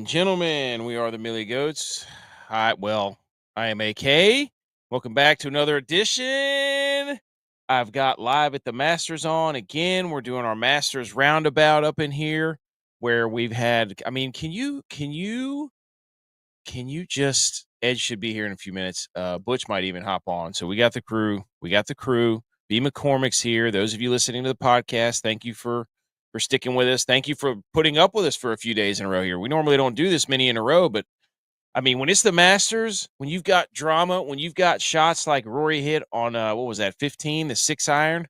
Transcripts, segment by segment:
and gentlemen, we are the Millie Goats. I am AK. Welcome back to another edition. I've got live at the Masters on again. We're doing our Masters roundabout up in here, where we've had. I mean, can you just? Ed should be here in a few minutes. Butch might even hop on. So we got the crew. We got the crew. B. McCormick's here. Those of you listening to the podcast, thank you for sticking with us. Thank you for putting up with us for a few days in a row here. We normally don't do this many in a row, but I mean, when it's the Masters, when you've got drama, when you've got shots like Rory hit on what was that, 15, the 6-iron.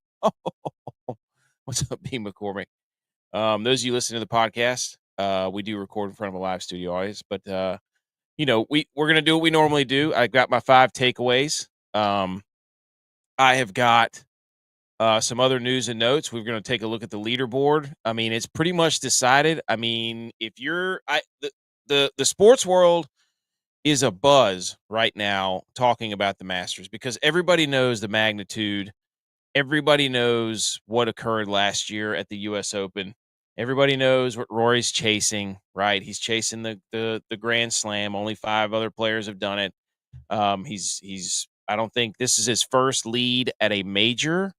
What's up, B. McCormick? Those of you listening to the podcast, we do record in front of a live studio audience, but we're gonna do what we normally do. I got my 5 takeaways. I have got some other news and notes. We're going to take a look at the leaderboard. I mean, it's pretty much decided. I mean, if you're the sports world is a buzz right now talking about the Masters because everybody knows the magnitude. Everybody knows what occurred last year at the US Open. Everybody knows what Rory's chasing, right? He's chasing the Grand Slam. Only 5 other players have done it. He's I don't think this is his first lead at a major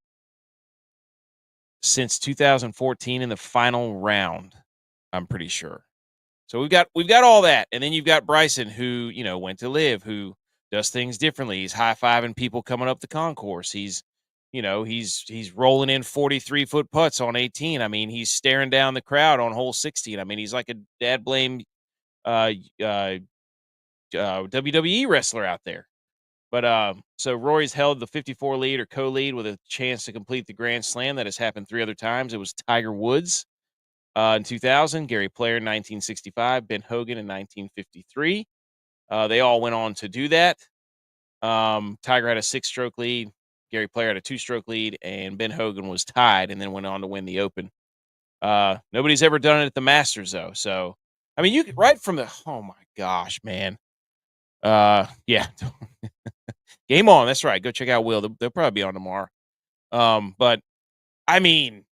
since 2014 in the final round, I'm pretty sure. So we've got all that. And then you've got Bryson who, went to live, who does things differently. He's high-fiving people coming up the concourse. He's rolling in 43-foot putts on 18. I mean, he's staring down the crowd on hole 16. I mean, he's like a dad blame WWE wrestler out there. But so Rory's held the 54 lead or co-lead with a chance to complete the Grand Slam. That has happened 3 other times. It was Tiger Woods in 2000, Gary Player in 1965, Ben Hogan in 1953. They all went on to do that. Tiger had a 6-stroke lead, Gary Player had a 2-stroke lead, and Ben Hogan was tied and then went on to win the Open. Nobody's ever done it at the Masters though. So, I mean, you could right from the oh my gosh, man. Yeah. Game on. That's right. Go check out Will. They'll probably be on tomorrow. But I mean,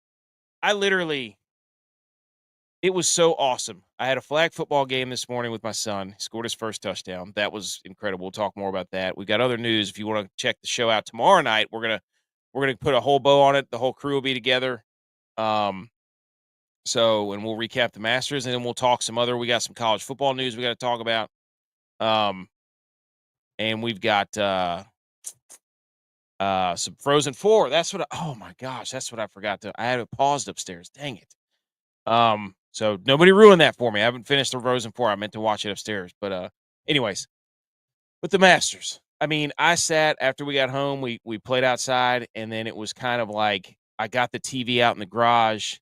it was so awesome. I had a flag football game this morning with my son. He scored his first touchdown. That was incredible. We'll talk more about that. We've got other news. If you want to check the show out tomorrow night, we're gonna put a whole bow on it. The whole crew will be together. And we'll recap the Masters, and then we'll talk some other. We got some college football news we got to talk about. And we've got some Frozen 4. Oh my gosh, that's what I forgot to. I had it paused upstairs. Dang it. So nobody ruined that for me. I haven't finished the Frozen 4. I meant to watch it upstairs. But anyways, with the Masters. I mean, I sat after we got home, we played outside, and then it was kind of like I got the TV out in the garage.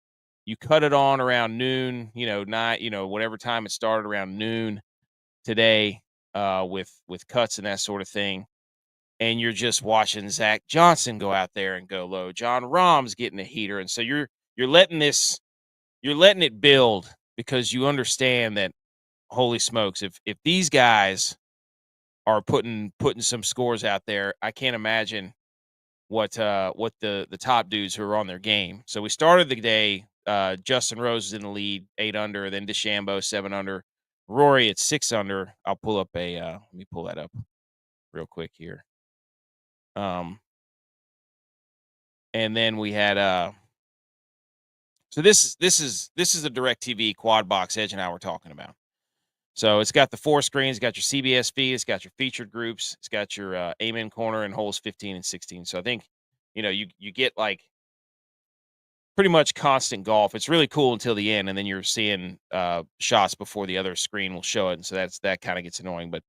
You cut it on around noon, whatever time it started around noon today, with cuts and that sort of thing. And you're just watching Zach Johnson go out there and go low. John Rahm's getting a heater. And so you're letting it build because you understand that, holy smokes, if these guys are putting some scores out there, I can't imagine what the top dudes who are on their game. So we started the day, Justin Rose is in the lead, 8 under, then DeChambeau 7 under, Rory at 6 under. I'll pull up let me pull that up real quick here. And then we had so this is the DirecTV quad box Edge and I were talking about. So it's got the 4 screens, it's got your CBS feed, it's got your featured groups, it's got your Amen corner and holes 15 and 16. So I think you get like pretty much constant golf. It's really cool until the end, and then you're seeing shots before the other screen will show it, and so that kind of gets annoying. But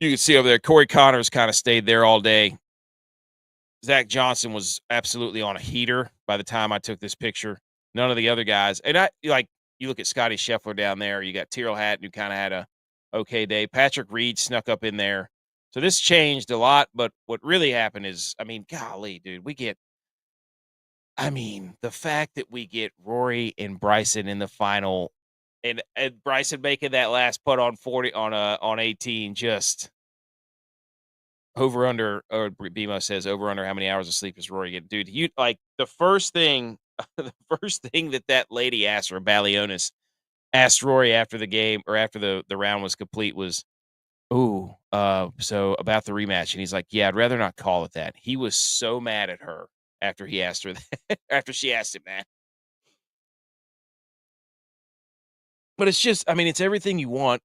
you can see over there, Corey Connors kind of stayed there all day. Zach Johnson was absolutely on a heater by the time I took this picture. None of the other guys. And you look at Scotty Scheffler down there. You got Tyrrell Hatton, who kind of had a okay day. Patrick Reed snuck up in there. So this changed a lot. But what really happened is, I mean, golly, dude, the fact that we get Rory and Bryson in the final and Bryson making that last putt on 40 on 18 just over under, or BMO says over under how many hours of sleep is Rory get? Dude, you like the first thing that lady asked for, Balionis, asked Rory after the game or after the round was complete was, "Ooh, so about the rematch," and he's like, "Yeah, I'd rather not call it that." He was so mad at her after he asked her that after she asked him that. But it's just I mean, it's everything you want.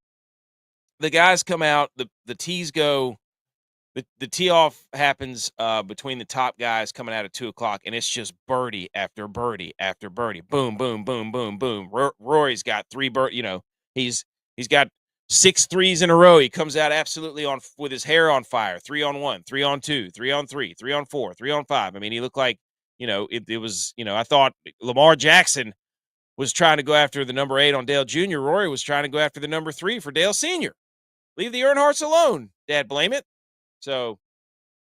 The guys come out, the tees go the tee off happens between the top guys coming out at 2 o'clock, and it's just birdie after birdie after birdie. Boom, boom, boom, boom, boom. Rory's got he's he's got six threes in a row. He comes out absolutely on with his hair on fire. 3-on-1, 3-on-2, 3-on-3, 3-on-4, 3-on-5. I mean, he looked like, it was, I thought Lamar Jackson was trying to go after the number 8 on Dale Jr. Rory was trying to go after the number 3 for Dale Sr. Leave the Earnhardts alone, Dad, blame it. So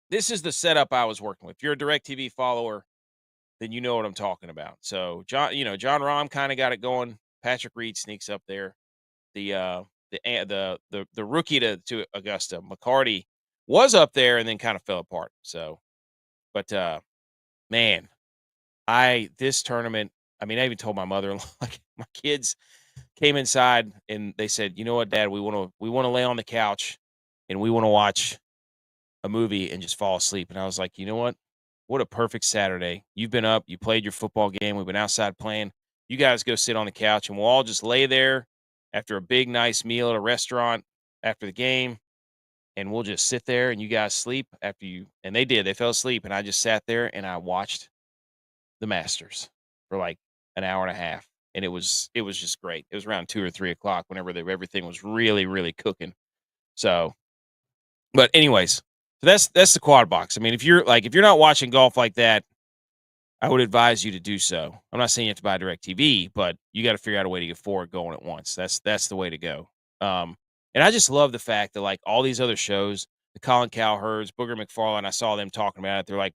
this is the setup I was working with. If you're a DirecTV follower, then you know what I'm talking about. So John Rahm kind of got it going. Patrick Reed sneaks up there. The rookie to Augusta, McCarty, was up there and then kind of fell apart. So, but man, this tournament. I mean, I even told my mother-in-law, like my kids came inside and they said, "You know what, Dad? We want to lay on the couch and we want to watch a movie and just fall asleep." And I was like, "You know what? What a perfect Saturday. You've been up, you played your football game, we've been outside playing. You guys go sit on the couch and we'll all just lay there after a big, nice meal at a restaurant after the game. And we'll just sit there and you guys sleep after you." And they did. They fell asleep. And I just sat there and I watched the Masters for like an hour and a half. And it was just great. It was around 2 or 3 o'clock whenever everything was really, really cooking. So, but anyways, so that's the quad box. I mean, if you're not watching golf like that, I would advise you to do so. I'm not saying you have to buy DirecTV, but you got to figure out a way to get forward going at once. That's the way to go. And I just love the fact that like all these other shows, the Colin Cowherds, Booger McFarlane, I saw them talking about it. They're like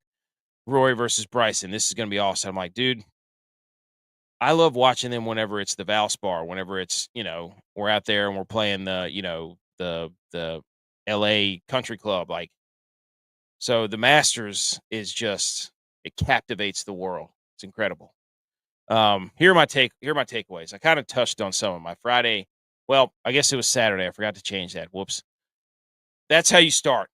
Rory versus Bryson. This is going to be awesome. I'm like, dude, I love watching them whenever it's the Valspar, whenever it's, we're out there and we're playing the LA Country Club. Like, so the Masters is just it captivates the world. It's incredible. Here are my takeaways. I kind of touched on some of my Friday. Well, I guess it was Saturday. I forgot to change that. Whoops. That's how you start.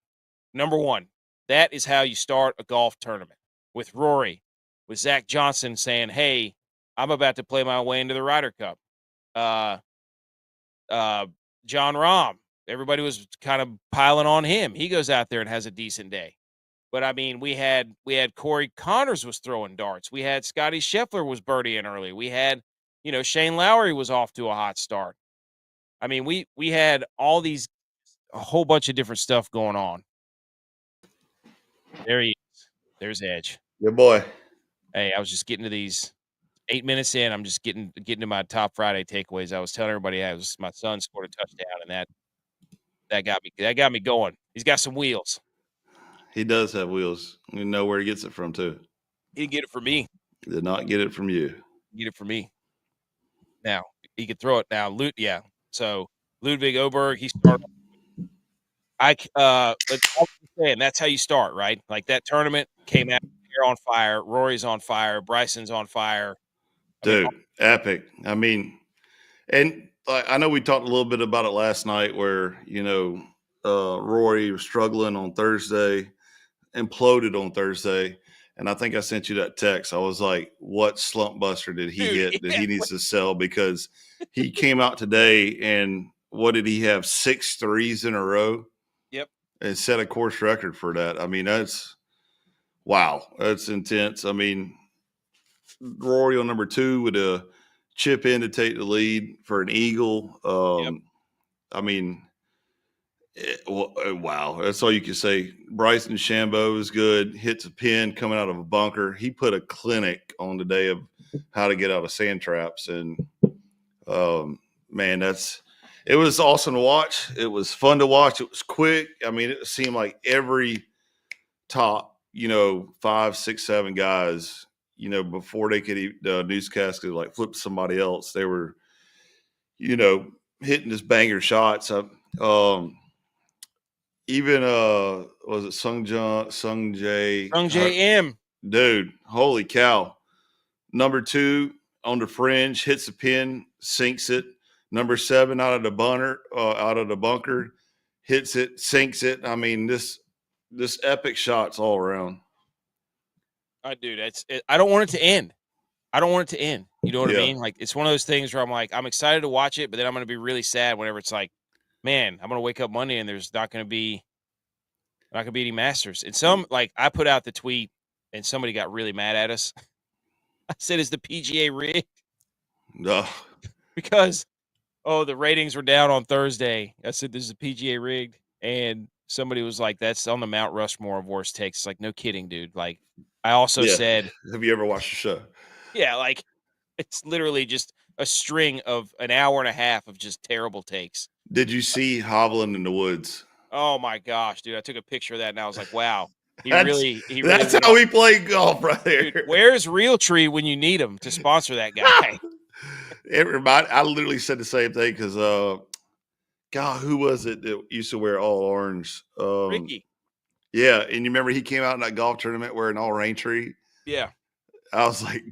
Number one, that is how you start a golf tournament with Rory, with Zach Johnson saying, "Hey, I'm about to play my way into the Ryder Cup." Uh, John Rahm, everybody was kind of piling on him. He goes out there and has a decent day. But I mean, we had Corey Connors was throwing darts. We had Scotty Scheffler was birdieing early. We had, Shane Lowry was off to a hot start. I mean, we had a whole bunch of different stuff going on. There he is. There's Edge. Good boy. Hey, I was just getting to these 8 minutes in. I'm just getting to my top Friday takeaways. I was telling everybody my son scored a touchdown, and that got me going. He's got some wheels. He does have wheels. You know where he gets it from too. He didn't get it from me. He did not get it from you. He get it from me. Now he could throw it now. Yeah. So Ludwig Oberg, he started. But I'm saying that's how you start, right? Like that tournament came out. You're on fire. Rory's on fire. Bryson's on fire. I mean, Dude, epic. I mean, and I know we talked a little bit about it last night where, Rory was struggling on Thursday, imploded on Thursday. And I think I sent you that text. I was like, what slump buster did he dude, hit that yeah, he needs to sell? Because he came out today and what did he have? 6 threes in a row yep, and set a course record for that. I mean, wow. That's intense. I mean, Rory on number 2 with a chip in to take the lead for an eagle. yep, I mean, wow, that's all you can say. Bryson DeChambeau is good. Hits a pin coming out of a bunker. He put a clinic on the day of how to get out of sand traps, and man, it was awesome to watch. It was fun to watch. It was quick. I mean, it seemed like every top, 5, 6, 7 guys, before they could newscast could like flip somebody else, they were, hitting this banger shots. Even was it Sung Jae? Sung J M. Dude, holy cow! Number 2 on the fringe hits a pin, sinks it. Number 7 out of the bunker, hits it, sinks it. I mean, this epic shots all around. Dude, I don't want it to end. I don't want it to end. You know what I Yeah. mean? Like, it's one of those things where I'm like, I'm excited to watch it, but then I'm gonna be really sad whenever it's like, man, I'm gonna wake up Monday and there's not gonna be any Masters. And like, I put out the tweet and somebody got really mad at us. I said, "Is the PGA rigged?" Ugh. Because the ratings were down on Thursday. I said, "This is a PGA rigged," and somebody was like, "That's on the Mount Rushmore of worst takes." It's like, no kidding, dude. Like, I also Yeah. said, Have you ever watched the show? yeah, like, it's literally just a string of an hour and a half of just terrible takes. Did you see Hovland in the woods? Oh my gosh, dude! I took a picture of that and I was like, "Wow, That's he really that's went how off." we play golf right Dude, there. where's Realtree when you need him to sponsor that guy? I literally said the same thing because God, who was it that used to wear all orange? Ricky. Yeah, and you remember he came out in that golf tournament wearing all rain tree? Yeah. I was like,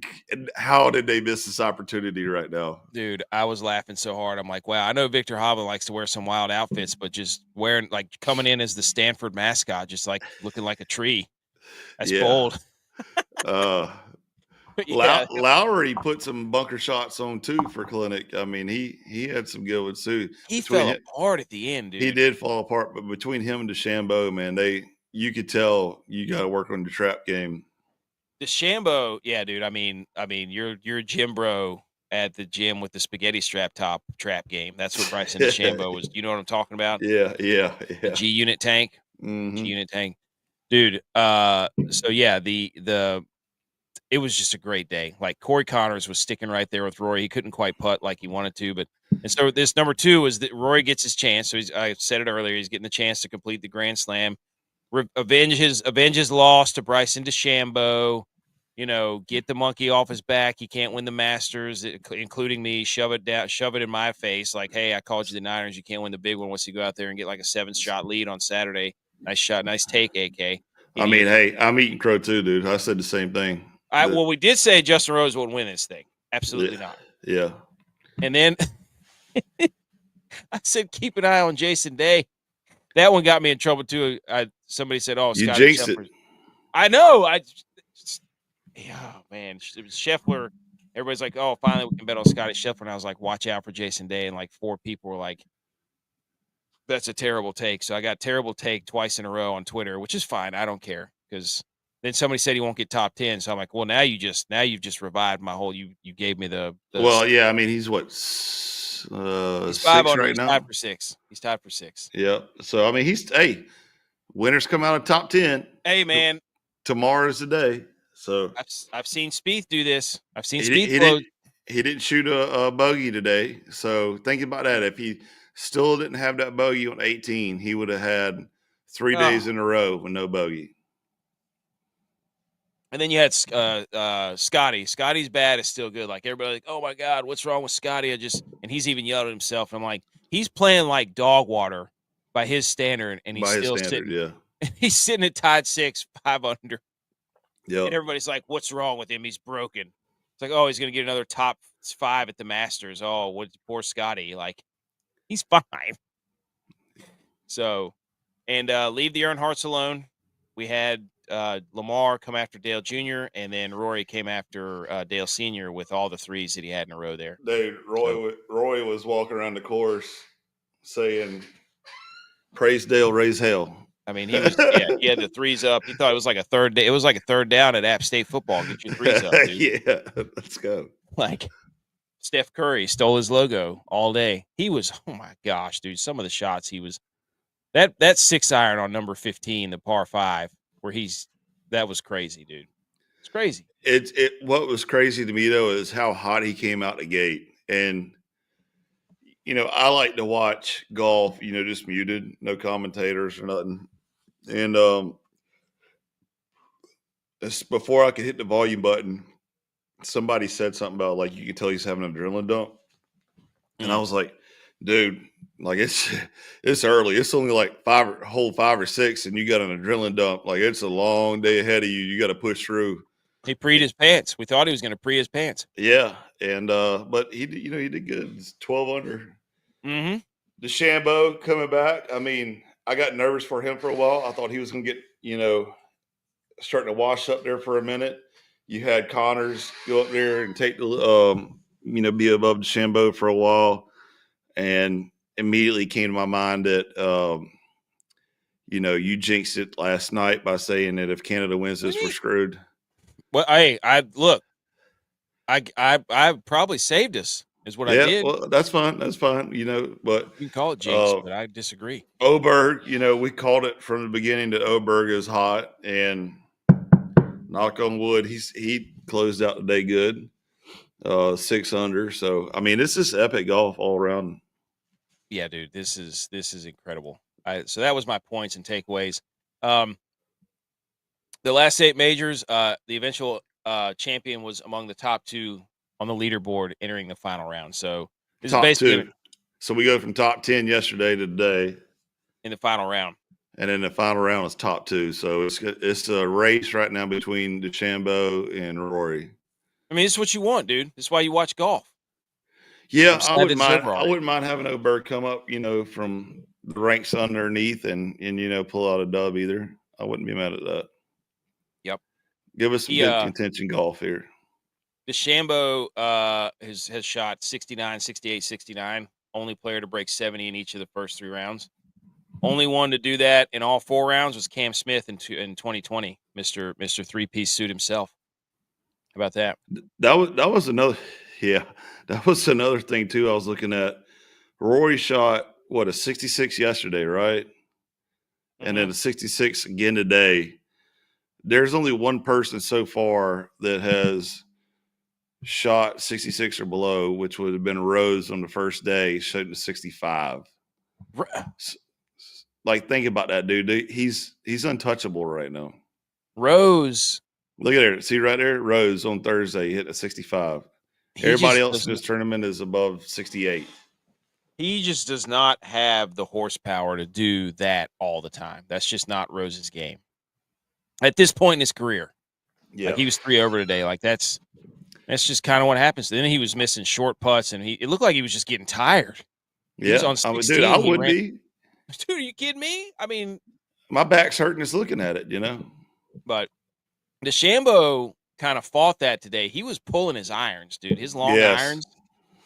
how did they miss this opportunity right now? Dude, I was laughing so hard. I'm like, wow, I know Victor Hovland likes to wear some wild outfits, but just wearing like coming in as the Stanford mascot, just like looking like a tree. That's Yeah. bold. Uh But yeah, Lowry put some bunker shots on too for clinic. I mean, he had some good ones too. he Between fell him, apart at the end, he dude. did fall apart, but between him and DeChambeau, man, you could tell you got to work on the trap game. DeChambeau, yeah, dude. I mean, you're a gym bro at the gym with the spaghetti strap top trap game. That's what Bryson DeChambeau was. You know what I'm talking about? Yeah, yeah, The yeah. G unit tank. G Hmm. unit tank. Dude, so yeah, the it was just a great day. Like, Corey Connors was sticking right there with Rory. He couldn't quite putt like he wanted to, but and so this number 2 is that Rory gets his chance. So I said it earlier, he's getting the chance to complete the Grand Slam, avenge his loss to Bryson DeChambeau, get the monkey off his back. He can't win the Masters, including me, shove it down, shove it in my face like, "Hey, I called you the Niners. You can't win the big one once you go out there and get like a 7-shot lead on Saturday." Nice shot, nice take, AK. I mean, Idiot. hey, I'm eating crow too, dude. I said the same thing. That Well, we did say Justin Rose wouldn't win this thing. Absolutely yeah, not. yeah. And then I said, keep an eye on Jason Day. That one got me in trouble too. Somebody said, "Oh, You Scotty jinxed it. Scheffler." I know. Yeah, man. It was Scheffler. Everybody's like, "Oh, finally we can bet on Scotty Scheffler." And I was like, "Watch out for Jason Day." And like 4 people were like, "That's a terrible take." So I got terrible take twice in a row on Twitter, which is fine. I don't care because then somebody said he won't get top 10. So I'm like, well, now you've just revived my whole. You gave me the. Well, yeah. I mean, he's what He's 5 6 under. right He's tied now. for 6. He's tied for 6. Yeah. So I mean, winners come out of top 10. Hey, man, Tomorrow's the day. So I've seen Spieth do this. I've seen he di- Spieth he did blow. he didn't shoot a bogey today. So think about that. If he still didn't have that bogey on 18, he would have had 3 days Oh, in a row with no bogey. and then you had Scotty. Scotty's bad is still good. Like, everybody, like, oh my God, what's wrong with Scotty? And he's even yelled at himself. I'm like, he's playing like dog water by his standard, and he's By his still standard, sitting. yeah. He's sitting at tied 6, 5 under, and Yep. everybody's like, what's wrong with him? He's broken. It's like, oh, he's gonna get another top 5 at the Masters. Oh, what poor Scotty. Like, he's fine. So, and leave the Earnhardts alone. We had Lamar come after Dale Jr., and then Rory came after Dale Sr. with all the threes that he had in a row there. Dude, So, Roy was walking around the course saying, "Praise Dale, raise hell." I mean, he had the threes up. He thought it was like a third day. It was like a third down at App State football. Get your threes up, dude. Yeah, let's go. Like, Steph Curry stole his logo all day. He was, oh my gosh, dude. Some of the shots he was, that 6-iron on number 15, the par 5, where that was crazy, dude. It's crazy. What was crazy to me though is how hot he came out the gate. And I like to watch golf, just muted, no commentators or nothing. And before I could hit the volume button, somebody said something about like you could tell he's having an adrenaline dump. And I Mm. was like, dude, like it's early. It's only like 5 or 6, and you got an adrenaline dump. Like it's a long day ahead of you. You got to push through. He preed his pants. We thought he was going to pre his pants. Yeah. And but he did good. It's 12 under. Mm-hmm. DeChambeau coming back. I mean, I got nervous for him for a while. I thought he was going to get starting to wash up there for a minute. You had Connors go up there and take the be above DeChambeau for a while, and immediately came to my mind that you jinxed it last night by saying that if Canada wins What do this, you we're mean? screwed. Well, I look. I probably saved us. Is what I Yeah, did. well, that's fine. That's fine. But You can call it jinx, uh, but I disagree. Oberg, we called it from the beginning that Oberg is hot, and knock on wood, he closed out the day good, 6 under. So I mean, this is epic golf all around. Yeah, dude, this is incredible. So that was my points and takeaways. Um, the last 8 majors, the eventual champion was among the top 2 on the leaderboard entering the final round. So this is Top basically two. So we go from top 10 yesterday to today, in the final round. and then the final round is top two. So it's a race right now between DeChambeau and Rory. I mean, this is what you want, dude. This is why you watch golf. Yeah, I'm sad that it's over I already. wouldn't mind having Oberg come up, from the ranks underneath and pull out a dub either. I wouldn't be mad at that. Yep. Give us some He good contention golf here. DeChambeau has shot 69, 68, 69. Only player to break 70 in each of the first 3 rounds. Only one to do that in all 4 rounds was Cam Smith in 2020, Mister three-piece suit himself. How about that? That was another yeah, that was another thing too I was looking at. Rory shot what, a 66 yesterday, right? And Mm-hmm. then a 66 again today. There's only one person so far that has shot 66 or below, which would have been Rose on the first day, shooting 65. Like, think about that, dude. He's untouchable right now. Rose, Look at it. See right there? Rose on Thursday hit a 65. he Everybody just else in doesn't. this tournament is above 68. He just does not have the horsepower to do that all the time. That's just not Rose's game. At this point in his career, like Yeah. he was 3 over today. Like that's just kind of what happens. Then he was missing short putts, and it looked like he was just getting tired. He was Yeah. on I mean, dude, I 16. He would ran. be. Dude, are you kidding me? I mean, My back's hurting just looking at it. but DeChambeau kind of fought that today. He was pulling his irons, dude. His long Yes. irons,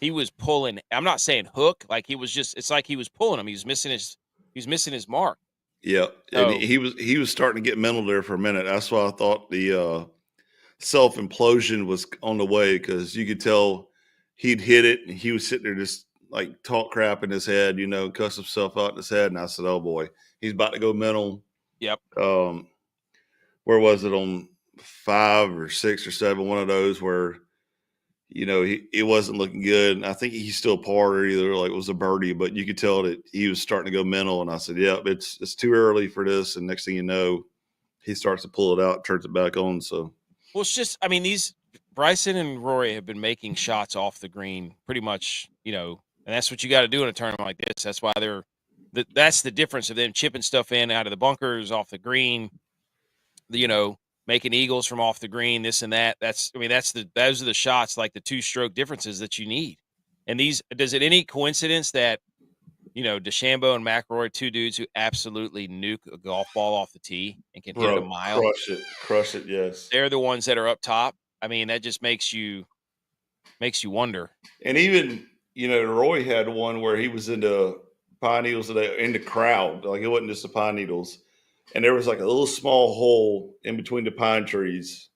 he was pulling. I'm not saying hook, like he was just. It's like he was pulling them. He was missing his mark. Yeah. And So he was starting to get mental there for a minute. That's why I thought the self implosion was on the way, because you could tell he'd hit it and he was sitting there just like talk crap in his head, cuss himself out in his head. And I said, oh boy, he's about to go mental. yep, Um, where was it, on 5 or 6 or 7, one of those where, he wasn't looking good. And I think he still parred either, like it was a birdie, but you could tell that he was starting to go mental. And I said, yep, it's too early for this. And next thing you know, he starts to pull it out, turns it back on. So, well, it's just. I mean, these Bryson and Rory have been making shots off the green pretty much. And that's what you got to do in a tournament like this. That's why that's the difference of them chipping stuff in out of the bunkers, off the green. Making eagles from off the green, this and that. Those are the shots, like the 2-stroke differences that you need. And does it any coincidence that, DeChambeau and McElroy, 2 dudes who absolutely nuke a golf ball off the tee and can hit it a bro, mile, crush it, yes. they're the ones that are up top? I mean, that just makes you wonder. And even, Roy had one where he was into pine needles in the crowd. Like, it wasn't just the pine needles. And there was like a little small hole in between the pine trees.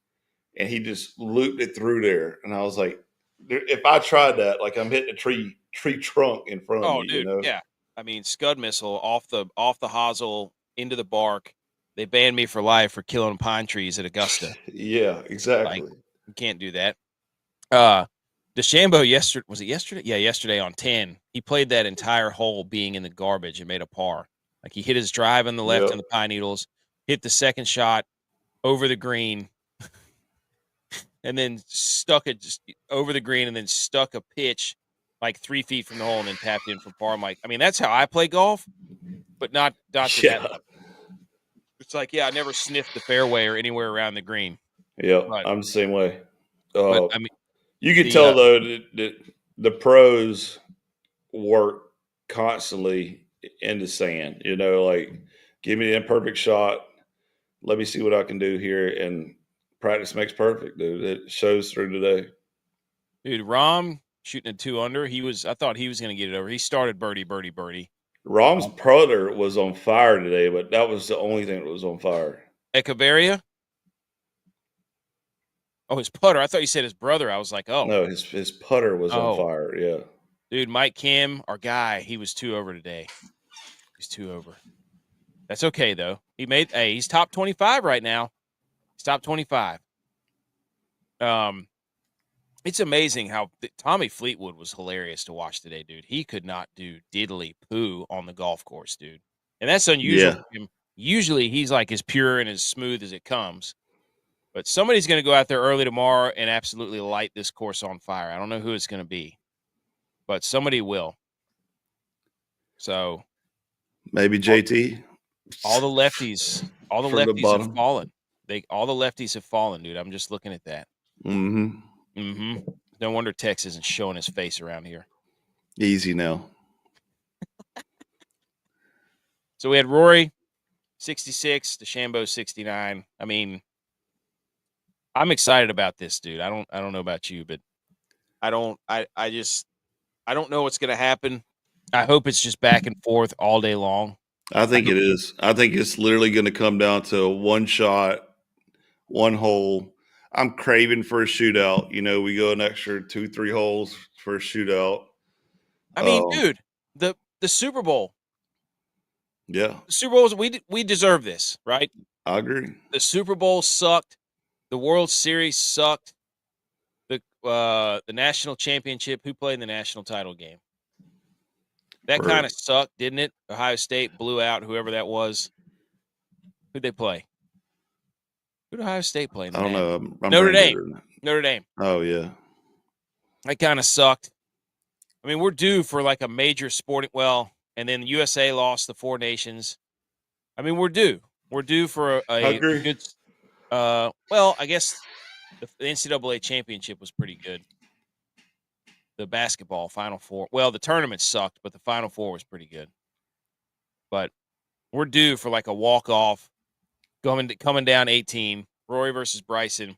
And he just looped it through there. And I was like, if I tried that, like, I'm hitting a tree trunk in front of Oh, me. dude, yeah. I mean, scud missile off the hosel into the bark. They banned me for life for killing pine trees at Augusta. Yeah, Like, exactly. you can't do that. Uh, DeChambeau yesterday, was it yesterday? Yeah, yesterday on 10, he played that entire hole being in the garbage and made a par. Like, he hit his drive on the left Yep. in the pine needles, hit the second shot over the green, and then stuck it just over the green, and then stuck a pitch like 3 feet from the hole, and then tapped in for par. I'm like, I mean, that's how I play golf, but not to that Yeah. level. It's like, yeah, I never sniffed the fairway or anywhere around the green, Yep. but I'm the same way. but Uh, I mean, You could tell though that the pros work constantly in the sand. You know, like give me the imperfect shot. Let me see what I can do here, and practice makes perfect, dude. It shows through today. Dude, Rom shooting a 2 under. I thought he was going to get it over. He started birdie. Rom's putter was on fire today, but that was the only thing that was on fire. Echeverria? Oh, his putter. I thought you said his brother. I was like, oh. No, his putter was on fire. Yeah. Dude, Mike Kim, our guy, he was 2 over today. He's 2 over. That's okay, though. He's top 25 right now. He's top 25. It's amazing how Tommy Fleetwood was hilarious to watch today, dude. He could not do diddly poo on the golf course, dude. And that's unusual for him. Usually he's like as pure and as smooth as it comes. But somebody's going to go out there early tomorrow and absolutely light this course on fire. I don't know who it's going to be, but somebody will. So maybe JT. All the lefties have fallen. All the lefties have fallen, dude. I'm just looking at that. Mm-hmm. No wonder Tex isn't showing his face around here. Easy now. So we had Rory, 66, DeChambeau, 69. I mean, I'm excited about this, dude. I don't know about you, but I don't know what's going to happen. I hope it's just back and forth all day long. I think it is. I think it's literally going to come down to one shot, one hole. I'm craving for a shootout. You know, we go an extra 2-3 holes for a shootout. I mean, dude, the Super Bowl. Yeah. The Super Bowl, we deserve this, right? I agree. The Super Bowl sucked. The World Series sucked. The national championship, who played in the national title game? That kind of sucked, didn't it? Ohio State blew out whoever that was. Who'd they play? Who did Ohio State play? I don't know. Notre Dame. Notre Dame. Oh, yeah. That kind of sucked. I mean, we're due for like a major sporting – well, and then USA lost the Four Nations. I mean, we're due. We're due for a good – well, I guess the NCAA championship was pretty good. The basketball Final Four. Well, the tournament sucked, but the Final Four was pretty good. But we're due for like a walk-off coming down 18. Rory versus Bryson.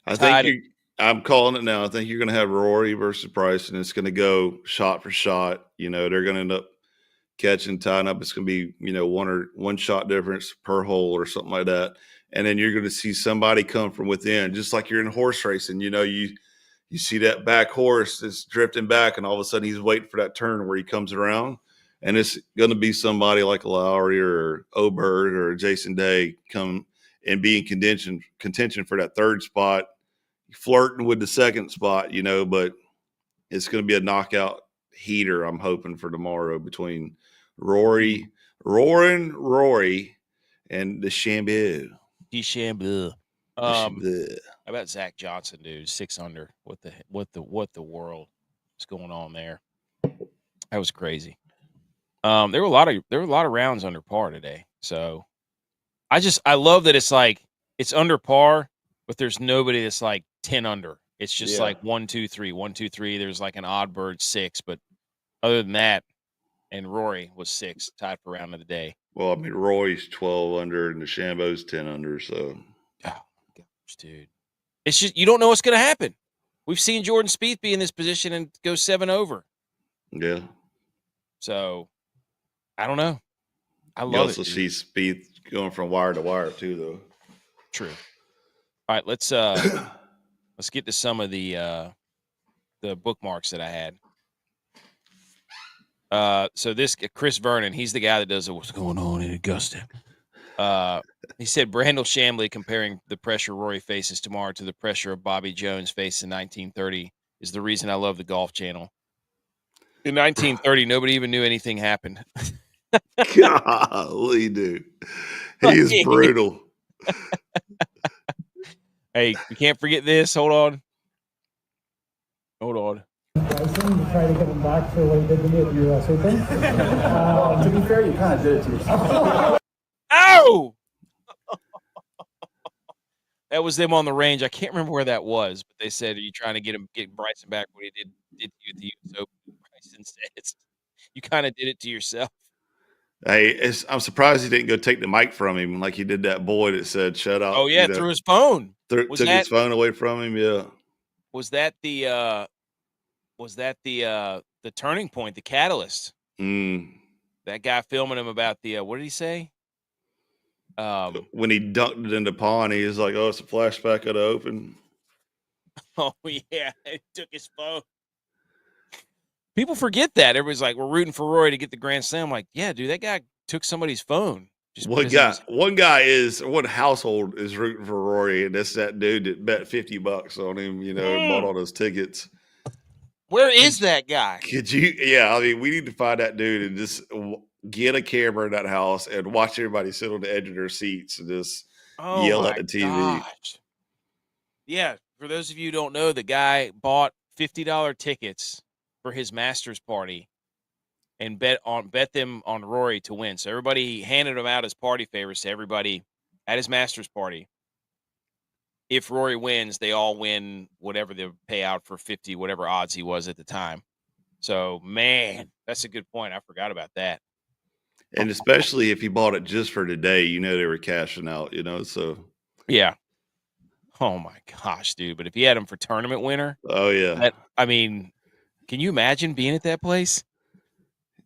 I'm calling it now. I think you're going to have Rory versus Bryson. It's going to go shot for shot. You know, they're going to end up catching, tying up. It's going to be, you know, one shot difference per hole or something like that. And then you're going to see somebody come from within, just like you're in horse racing. You know, you see that back horse that's drifting back, and all of a sudden he's waiting for that turn where he comes around. And it's going to be somebody like a Lowry or Oberg or Jason Day come and be in contention for that third spot, flirting with the second spot, you know, but it's going to be a knockout heater, I'm hoping, for tomorrow between Rory, and DeChambeau. How about Zach Johnson, dude? 6 under. What the world is going on there? That was crazy. There were a lot of rounds under par today. So I love that it's like it's under par, but there's nobody that's like 10 under. It's just like 1, 2, 3, 1, 2, 3. There's like an odd bird 6, but other than that, and Rory was 6, tied for round of the day. Well, I mean, Roy's 12 under and DeChambeau's 10 under. So, oh my gosh, dude, it's just you don't know what's going to happen. We've seen Jordan Spieth be in this position and go 7 over. Yeah. So, I don't know. I love it. You also see Spieth going from wire to wire too, though. True. All right, let's get to some of the bookmarks that I had. So this Chris Vernon, he's the guy that does what's going on in Augusta. He said Brandel Chambly comparing the pressure Rory faces tomorrow to the pressure of Bobby Jones faced in 1930 is the reason I love the Golf Channel. In 1930, nobody even knew anything happened. Golly, dude. He is brutal. Hey, we can't forget this. Hold on. Bryson, you try to get him back for what he did to me at the U.S. Open. To be fair, you kind of did it to yourself. Ow! That was them on the range. I can't remember where that was, but they said, "Are you trying to get Bryson back what he did to you at the US Open?" Bryson says, "You kinda did it to yourself." Hey, I'm surprised he didn't go take the mic from him like he did that boy that said, "Shut up," Oh, yeah, through his phone. Was took his that phone away from him. Yeah. was that the, the turning point, the catalyst? Mm. That guy filming him about the, what did he say? When he dunked it in the pond, he was like, "Oh, it's a flashback of the Open." Oh, yeah, he took his phone. People forget that. Everybody's like, "We're rooting for Rory to get the Grand Slam." I'm like, "Yeah, dude, that guy took somebody's phone just because he was." One household is rooting for Rory, and that's that dude that bet $50 on him. And bought all those tickets. Where Could is that guy? could you? Yeah, I mean, we need to find that dude and just get a camera in that house and watch everybody sit on the edge of their seats and just Oh yell at my the TV. gosh. Yeah, for those of you who don't know, the guy bought $50 tickets for his Masters party and bet them on Rory to win. So everybody handed them out as party favors to everybody at his Masters party. If Rory wins, they all win whatever the payout for 50, whatever odds he was at the time. So, man, that's a good point. I forgot about that. And especially if he bought it just for today, they were cashing out. So Yeah. Oh my gosh, dude. But if he had him for tournament winner, oh yeah, I mean, can you imagine being at that place?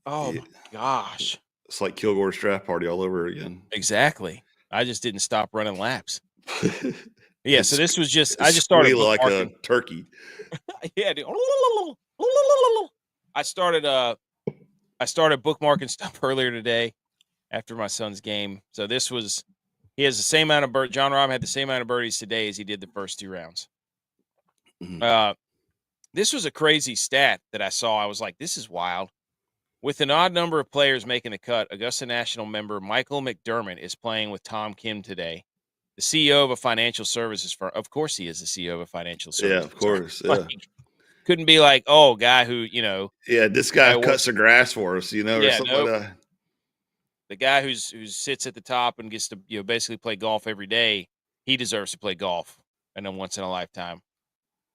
Oh Yeah, my gosh. it's like Kilgore's draft party all over again. Exactly. I just didn't stop running laps. Yeah, so It's this was just I just started squeal like a bookmarking. turkey. Yeah, dude. I started I started bookmarking stuff earlier today after my son's game. So he has the same amount of John Rahm had the same amount of birdies today as he did the first two rounds. Mhm. This was a crazy stat that I saw. I was like, this is wild. With an odd number of players making the cut, Augusta National member Michael McDermott is playing with Tom Kim today, the CEO of a financial services firm. Of course, he is the CEO of a financial Yeah, services of firm. course. Like, Yeah. couldn't be like, oh, guy who, Yeah, this guy guy cuts works. the grass for us, or Yeah, something like nope. that. The guy who sits at the top and gets to, basically play golf every day, he deserves to play golf and a once in a lifetime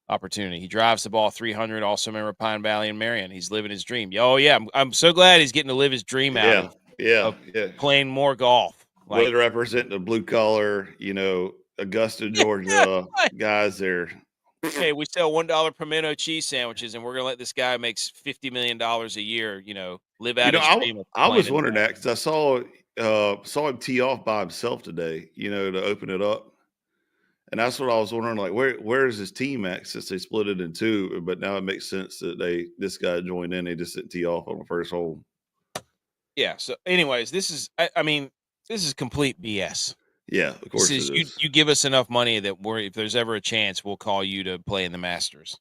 opportunity. He drives the ball 300, also member of Pine Valley and Marion. He's living his dream. Oh, yeah. I'm so glad he's getting to live his dream out Yeah, of yeah, of yeah. playing more golf. Like, Whether representing the blue collar, Augusta, yeah, Georgia right. guys there. Hey, we sell $1 pimento cheese sandwiches, and we're gonna let this guy makes $50 million a year, live out his I dream of I playing was in the wondering that Masters. because I saw him tee off by himself today, to open it up. And that's what I was wondering, like, where is his team at since they split it in two? But now it makes sense that this guy joined in. They just didn't tee off on the first hole. Yeah. So, anyways, I mean, this is complete BS. Yeah, of This course it is you. is. You give us enough money that if there's ever a chance, we'll call you to play in the Masters.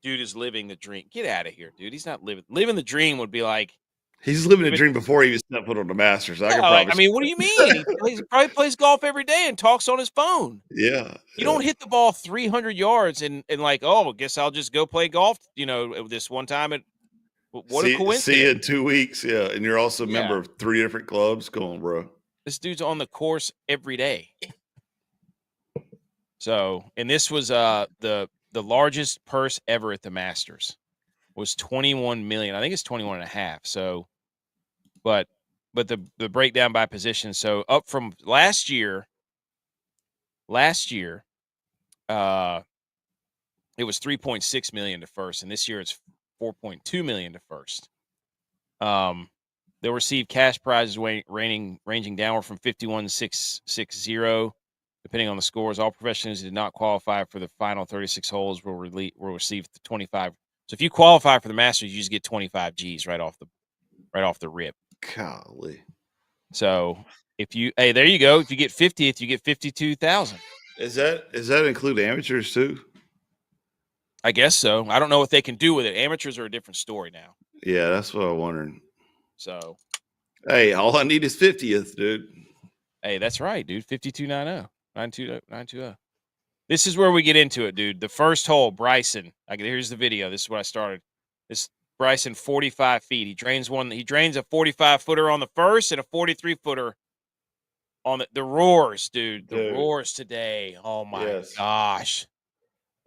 Dude is living the dream. Get out of here, dude. He's not living the dream. Would be like, He's living a give it. dream before he was set foot on the Masters. I can Yeah, like, I promise mean, what do you you mean? He probably plays golf every day and talks on his phone. Yeah, You yeah. don't hit the ball 300 yards and like, oh, I guess I'll just go play golf. This one time what a See you coincidence. in 2 weeks. Yeah, and you're also a Yeah, member of 3 different clubs. Come on, bro. this dude's on the course every day. So, and this was the largest purse ever at the Masters was 21 million. I think it's 21 and a half. So, but the breakdown by position. So up from last year, uh, it was 3.6 million to first, and this year it's 4.2 million to first. They'll receive cash prizes ranging downward from 51,660, depending on the scores. All professionals who did not qualify for the final 36 holes will receive the 25. So if you qualify for the Masters, you just get 25 G's right off the rip. Golly. So there you go. If you get 50th, you get 52,000. Is that include amateurs too? I guess so. I don't know what they can do with it. Amateurs are a different story now. Yeah, that's what I'm wondering. So, Hey, all I need is 50th, dude. hey, that's right, dude. 5290 920. This is where we get into it, dude. The first hole, Bryson. Here's the video. This is what I started. This Bryson, 45 feet. He drains a 45 footer on the first and a 43 footer on the roars, dude. The Dude, roars today. Oh my yes. gosh.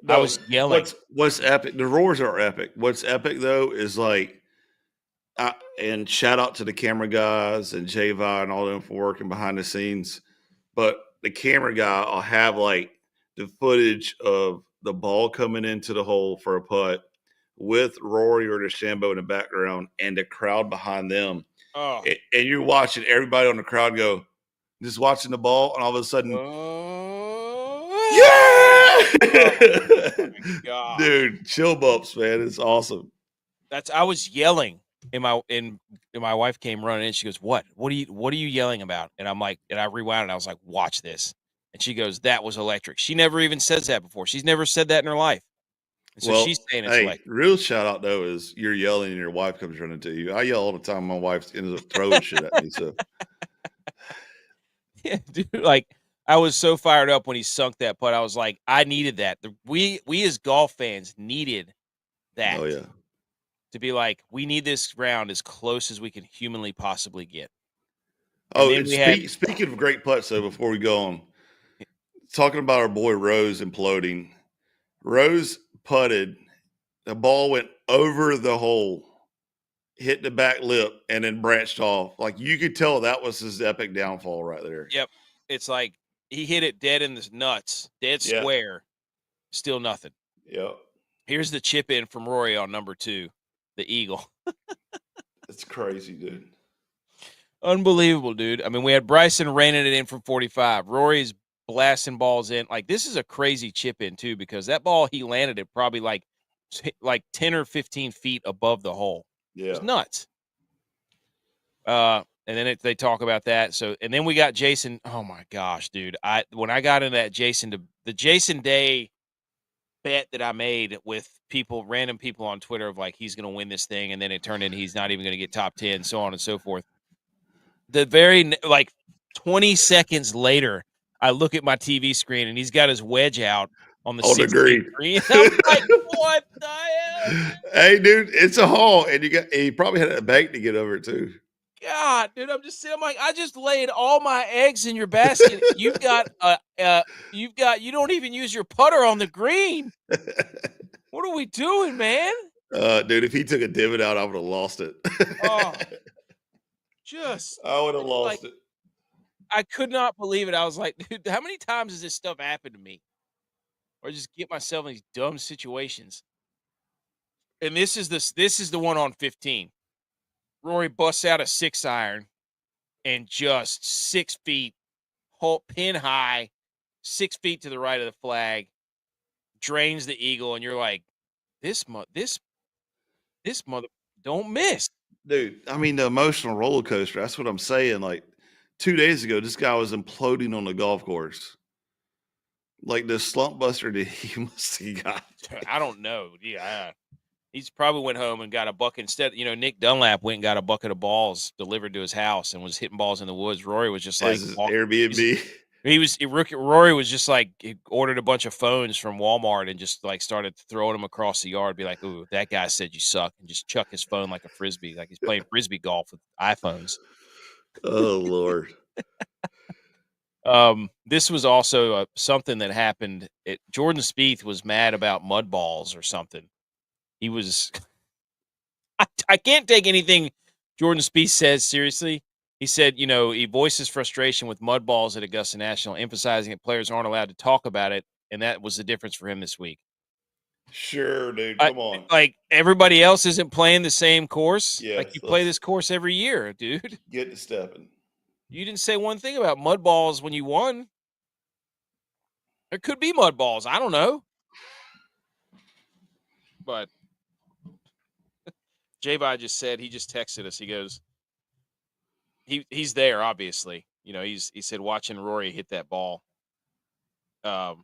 I No, was yelling. what's epic? The roars are epic. What's epic though is like, and shout out to the camera guys and Javi and all them for working behind the scenes. But the camera guy will have like the footage of the ball coming into the hole for a putt with Rory or DeChambeau in the background and the crowd behind them. Oh. And you're watching everybody on the crowd go, just watching the ball, and all of a sudden, Oh yeah, my gosh. dude, chill bumps, man. It's awesome. I was yelling and my wife came running in. She goes, What are you yelling about? And I'm like, and I rewound and I was like, watch this. And she goes, that was electric. She never even says that before. She's never said that in her life. And so she's Well, saying it's hey, electric. real shout out though is you're yelling and your wife comes running to you. I yell all the time. My wife ends up throwing shit at me. So Yeah, dude, like I was so fired up when he sunk that putt. I was like, I needed that. We as golf fans needed that oh yeah. to be like, we need this round as close as we can humanly possibly get. And Oh, then and we had speaking of great putts, though, before we go on, talking about our boy Rose imploding. Rose putted, the ball went over the hole, hit the back lip, and then branched off. Like you could tell that was his epic downfall right there. Yep. It's like he hit it dead in the nuts, dead Yeah. square, still nothing. Yep. Here's the chip in from Rory on number 2, the eagle. It's crazy, dude. Unbelievable, dude. I mean, we had Bryson raining it in from 45. Rory's blasting balls in. Like, this is a crazy chip in, too, because that ball he landed it probably like 10 or 15 feet above the hole. It was Yeah. nuts. And then they talk about that. So, and then we got Jason. Oh my gosh, dude! When I got into that the Jason Day bet that I made with random people on Twitter of like he's going to win this thing, and then it turned into he's not even going to get top 10, so on and so forth. The very like 20 seconds later, I look at my TV screen and he's got his wedge out on the On the 16th green. green. I'm like, what the hell, dude? Hey, dude, it's a haul, and you probably had a bank to get over it too. God, dude, I'm just sitting. I'm like, I just laid all my eggs in your basket. You don't even use your putter on the green. What are we doing, man? Dude, if he took a divot out, I would have lost it. Oh, I would have it's like lost it. I could not believe it. I was like, dude, how many times has this stuff happened to me? Or just get myself in these dumb situations. And this is the one on 15. Rory busts out a 6-iron and just 6 feet, pin high, 6 feet to the right of the flag, drains the eagle, and you're like, this mother don't miss. Dude, I mean, the emotional roller coaster. That's what I'm saying. Like 2 days ago, this guy was imploding on the golf course. Like the slump buster that he must have got. I don't know. Yeah, he's probably went home and got a bucket instead. Nick Dunlap went and got a bucket of balls delivered to his house and was hitting balls in the woods. Rory was just like As his Airbnb. Rory was just like he ordered a bunch of phones from Walmart and just like started throwing them across the yard. Be like, "Ooh, that guy said you suck," and just chuck his phone like a frisbee, like he's playing frisbee golf with iPhones. Oh Lord. This was also something that happened. Jordan Spieth was mad about mud balls or something. He was. I can't take anything Jordan Spieth says seriously. He said, he voices frustration with mud balls at Augusta National, emphasizing that players aren't allowed to talk about it, and that was the difference for him this week. Sure, dude. Come on. Like everybody else isn't playing the same course. Like Yes, you play let's this course every year, dude. get to stepping. You didn't say one thing about mud balls when you won. There could be mud balls. I don't know. But J-Vi just said, he just texted us. He goes, he's there, obviously. He said watching Rory hit that ball. But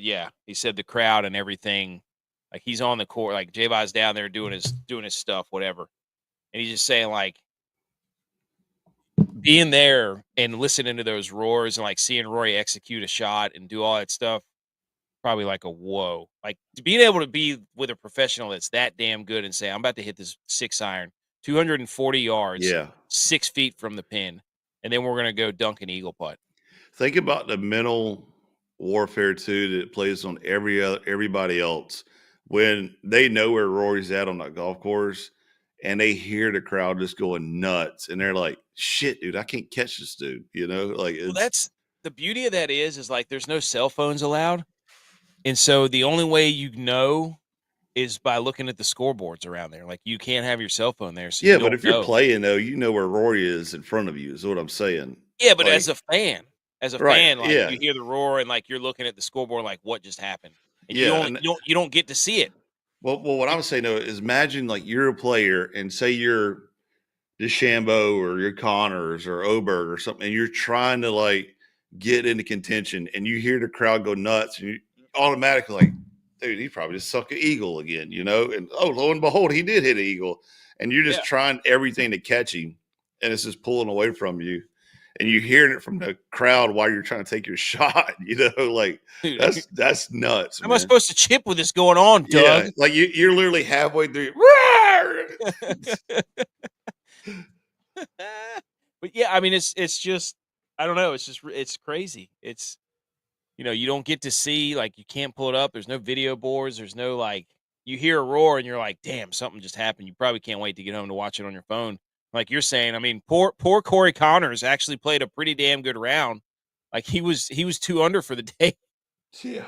yeah, he said the crowd and everything, like he's on the court, like J-Vi's down there doing his stuff, whatever. And he's just saying like being there and listening to those roars and like seeing Rory execute a shot and do all that stuff, probably like a whoa. Like being able to be with a professional that's that damn good and say, I'm about to hit this 6-iron, 240 yards, Yeah. 6 feet from the pin. and then we're gonna go dunk an eagle putt. Think about the mental warfare too that it plays on everybody else when they know where Rory's at on that golf course and they hear the crowd just going nuts and they're like, "Shit, dude, I can't catch this dude." You know, like Well, it's that's the beauty of that is like there's no cell phones allowed, and so the only way you know is by looking at the scoreboards around there. Like you can't have your cell phone there, so you yeah. But don't if you're know. playing though, you know where Rory is in front of you. Is what I'm saying. Yeah, but Like, as a right? fan, like Yeah, you hear the roar and like you're looking at the scoreboard, like what just happened, and yeah. And you don't get to see it. well, what I You- was saying though is imagine like you're a player and say you're DeChambeau or your Connors or Oberg or something, and you're trying to like get into contention, and you hear the crowd go nuts, and you automatically like, dude, he probably just sucked an eagle again, you know? And oh, lo and behold, he did hit an eagle, and you're Yeah, just trying everything to catch him, and it's just pulling away from you, and you're hearing it from the crowd while you're trying to take your shot, you know? Like dude, that's nuts, how am I man. supposed to chip with this going on, Yeah, Doug? like you're literally halfway through. But yeah, I mean, it's just I don't know. It's just it's crazy. It's you don't get to see like you can't pull it up. There's no video boards. There's no like you hear a roar and you're like, damn, something just happened. You probably can't wait to get home to watch it on your phone. Like you're saying, I mean, poor Corey Connors actually played a pretty damn good round. Like he was 2 under for the day. Yeah.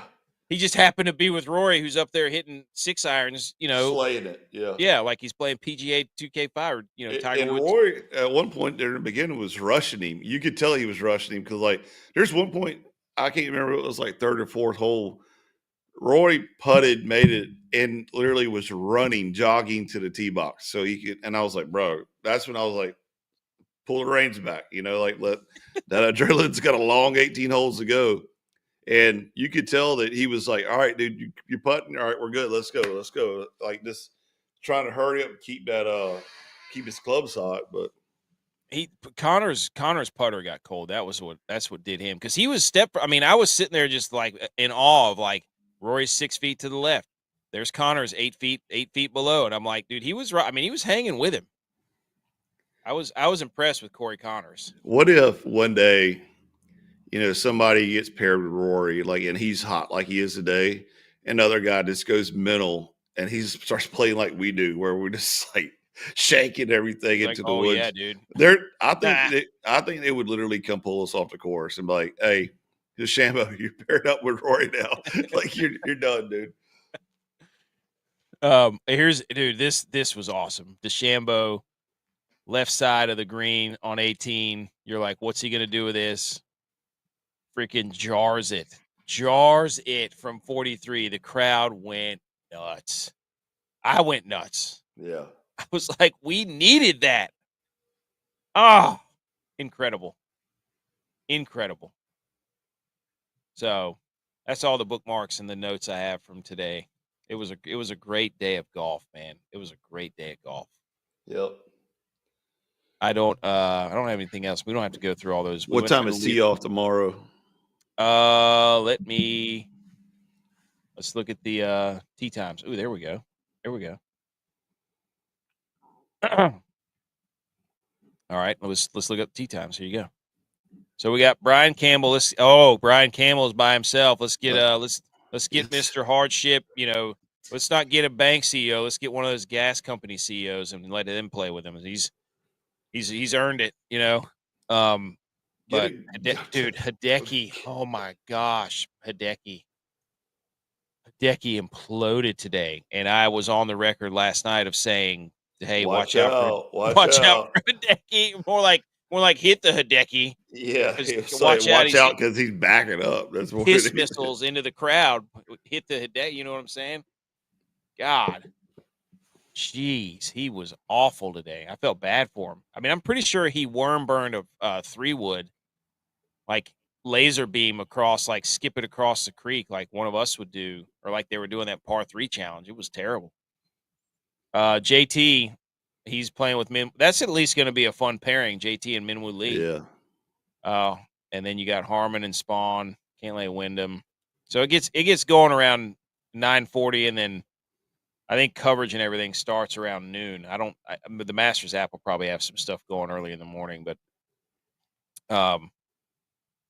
He just happened to be with Rory, who's up there hitting 6 irons. Slaying it. Yeah. Yeah, like he's playing PGA 2K5 or Tiger And Woods. Roy, at one point there in the beginning, was rushing him. You could tell he was rushing him because, like, there's one point I can't remember. It was like third or fourth hole. Roy putted, made it, and literally was running, jogging to the tee box so he could. And I was like, bro, that's when I was like, pull the reins back. You know, like let that adrenaline's got a long 18 holes to go. And you could tell that he was like, all right, dude, you're putting. All right, we're good. Let's go. Let's go. Like just trying to hurry up and keep his clubs hot. But Connor's putter got cold. That's what did him because he was I mean, I was sitting there just like in awe of like Rory's 6 feet to the left. There's Connor's 8 feet below, and I'm like, dude, he was right. I mean, he was hanging with him. I was impressed with Corey Connors. what if one day, somebody gets paired with Rory, like, and he's hot like he is today, and another guy just goes mental and he starts playing like we do, where we're just like shaking everything He's like, into the oh yeah, woods. dude. Nah. I think they would literally come pull us off the course and be like, "Hey, DeChambeau, you're paired up with Rory now. Like you're done, dude." Here's dude. This was awesome. DeChambeau, left side of the green on 18. You're like, what's he gonna do with this? Freaking jars it from 43. The crowd went nuts. I went nuts. Yeah. I was like, we needed that. Ah, incredible. Incredible. So that's all the bookmarks and the notes I have from today. It was a great day of golf, man. It was a great day of golf. Yep. I don't have anything else. We don't have to go through all those. We What went time through is tee off tomorrow? Let's look at the tee times. Ooh, there we go. There we go. All right, let's look up tee times. Here you go. So we got Brian Campbell. Brian Campbell is by himself. Let's get Mr. Hardship. Let's not get a bank CEO. Let's get one of those gas company CEOs and let them play with him. He's earned it. But dude, Hideki. Oh my gosh, Hideki imploded today, and I was on the record last night of saying, "Hey, watch out for Hideki." More like hit the Hideki. Yeah, Because it's like watch out, watch he's out because he's backing up. That's what piss it is. missiles into the crowd. Hit the Hideki. You know what I'm saying? God, jeez, he was awful today. I felt bad for him. I mean, I'm pretty sure he worm burned a 3-wood, like laser beam across, like skip it across the creek, like one of us would do, or like they were doing that par 3 challenge. It was terrible. JT, he's playing with Min. That's at least going to be a fun pairing, JT and Minwoo Lee. Yeah. And then you got Harmon and Spawn, Cantlay Wyndham. So it gets going around 9:40, and then I think coverage and everything starts around noon. The Masters app will probably have some stuff going early in the morning, but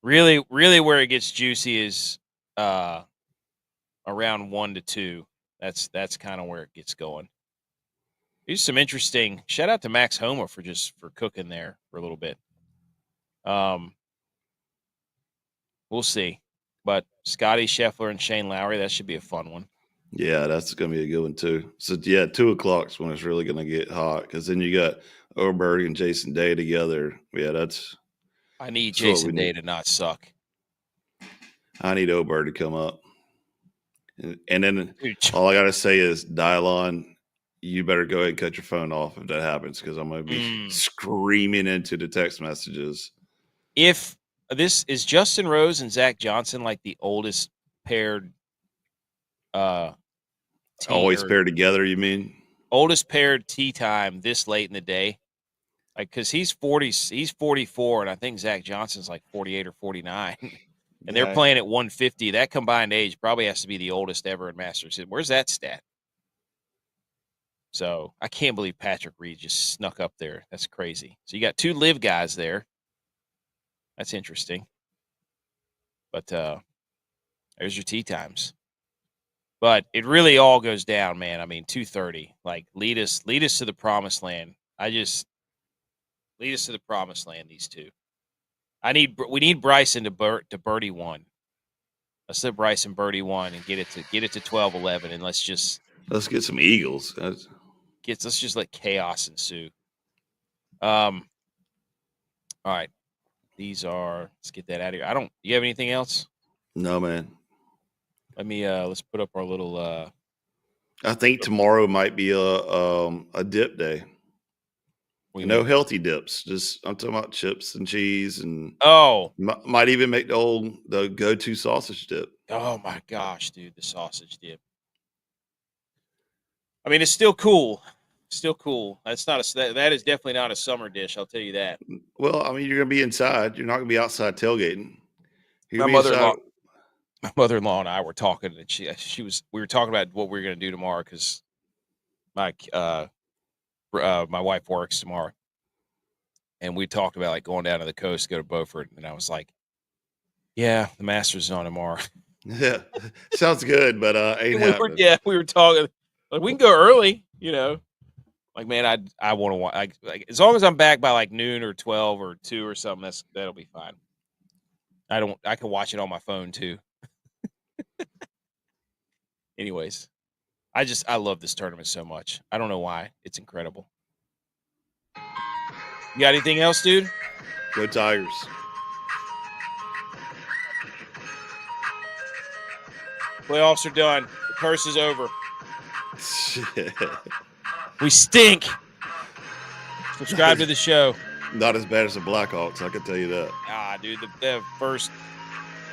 Really, really where it gets juicy is around 1 to 2. That's kind of where it gets going. Here's some interesting. Shout out to Max Homa for cooking there for a little bit. We'll see. But Scotty Scheffler and Shane Lowry, that should be a fun one. Yeah, that's going to be a good one too. So yeah, 2:00's when it's really going to get hot because then you got Oberg and Jason Day together. Yeah, I need that's what Jason we Day need. to not suck. I need Oberg to come up, and then Dude, all I got to say is, Dylon, you better go ahead and cut your phone off if that happens because I'm going to be screaming into the text messages. If this is Justin Rose and Zach Johnson, like the oldest paired Always paired together, you mean? Oldest paired tee time this late in the day. Like, because he's 44, and I think Zach Johnson's like 48 or 49. And they're playing at 150. That combined age probably has to be the oldest ever in Masters. Where's that stat? So I can't believe Patrick Reed just snuck up there. That's crazy. So you got 2 live guys there. That's interesting. But there's your tee times. But it really all goes down, man. I mean, 2:30. Like, lead us to the promised land. Lead us to the promised land. These two. We need Bryson to birdie 1. Let's let Bryson birdie 1 and get it to 12-11, and let's get some eagles. Let's just let chaos ensue. All right. Let's get that out of here. You have anything else? No, man. Let me let's put up our little I think tomorrow might be a dip day. No healthy dips. I'm talking about chips and cheese, and might even make the go-to sausage dip. Oh my gosh, dude, the sausage dip. I mean, it's still cool. Still cool. That is definitely not a summer dish, I'll tell you that. Well, I mean, you're gonna be inside. You're not gonna be outside tailgating. My mother-in-law and I were talking, and we were talking about what we were gonna do tomorrow because my wife works tomorrow. And we talked about like going down to the coast to go to Beaufort. And I was like, yeah, the Masters is on tomorrow. Yeah. Sounds good, but ain't happening. We were talking like we can go early, Like, man, I want to watch like as long as I'm back by like noon or 12 or 2 or something, that'll be fine. I can watch it on my phone too. Anyways, I love this tournament so much. I don't know why. It's incredible. You got anything else, dude? Go Tigers. Playoffs are done. The curse is over. Shit. We stink. Subscribe to the show. Not as bad as the Blackhawks, I can tell you that. Dude, the first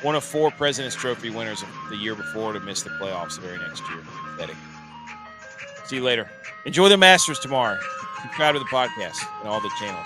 one of 4 President's Trophy winners of the year before to miss the playoffs the very next year. Pathetic. See you later. Enjoy the Masters tomorrow. Subscribe to the podcast and all the channels.